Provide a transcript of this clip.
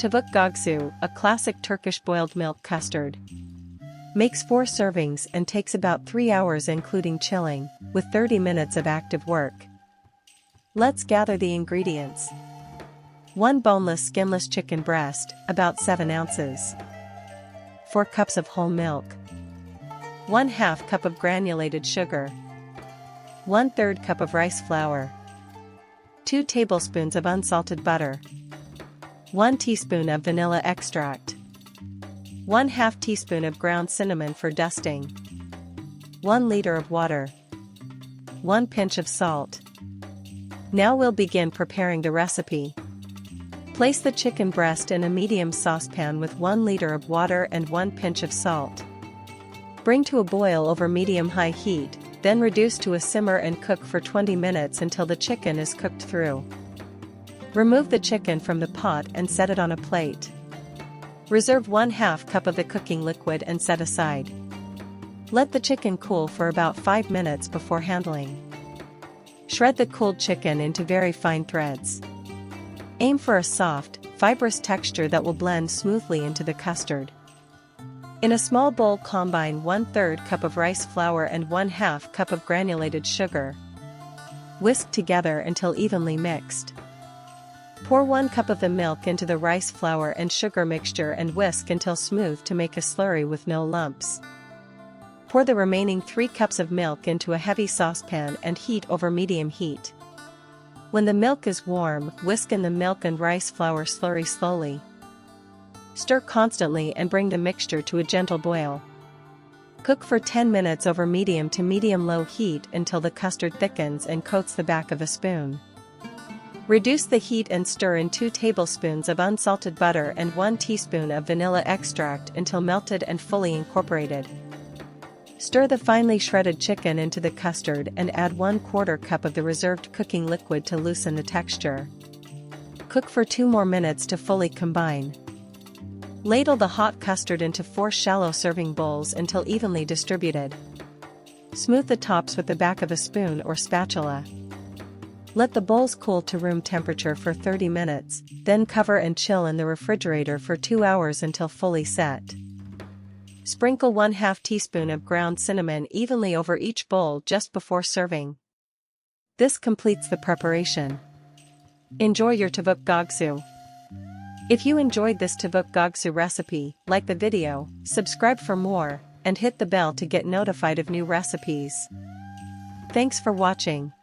Tavuk Göğsü, a classic Turkish boiled milk custard. Makes 4 servings and takes about 3 hours including chilling, with 30 minutes of active work. Let's gather the ingredients. 1 boneless skinless chicken breast, about 7 ounces. 4 cups of whole milk. 1/2 cup of granulated sugar. 1/3 cup of rice flour. 2 tablespoons of unsalted butter. 1 teaspoon of vanilla extract. 1/2 teaspoon of ground cinnamon for dusting. 1 liter of water. 1 pinch of salt. Now we'll begin preparing the recipe. Place the chicken breast in a medium saucepan with 1 liter of water and 1 pinch of salt. Bring to a boil over medium-high heat, then reduce to a simmer and cook for 20 minutes until the chicken is cooked through. Remove the chicken from the pot and set it on a plate. Reserve 1/2 cup of the cooking liquid and set aside. Let the chicken cool for about 5 minutes before handling. Shred the cooled chicken into very fine threads. Aim for a soft, fibrous texture that will blend smoothly into the custard. In a small bowl combine 1/3 cup of rice flour and 1/2 cup of granulated sugar. Whisk together until evenly mixed. Pour 1 cup of the milk into the rice flour and sugar mixture and whisk until smooth to make a slurry with no lumps. Pour the remaining 3 cups of milk into a heavy saucepan and heat over medium heat. When the milk is warm, whisk in the milk and rice flour slurry slowly. Stir constantly and bring the mixture to a gentle boil. Cook for 10 minutes over medium to medium-low heat until the custard thickens and coats the back of a spoon. Reduce the heat and stir in 2 tablespoons of unsalted butter and 1 teaspoon of vanilla extract until melted and fully incorporated. Stir the finely shredded chicken into the custard and add 1/4 cup of the reserved cooking liquid to loosen the texture. Cook for 2 more minutes to fully combine. Ladle the hot custard into 4 shallow serving bowls until evenly distributed. Smooth the tops with the back of a spoon or spatula. Let the bowls cool to room temperature for 30 minutes, then cover and chill in the refrigerator for 2 hours until fully set. Sprinkle 1/2 teaspoon of ground cinnamon evenly over each bowl just before serving. This completes the preparation. Enjoy your Tavuk Göğsü. If you enjoyed this Tavuk Göğsü recipe, like the video, subscribe for more, and hit the bell to get notified of new recipes. Thanks for watching.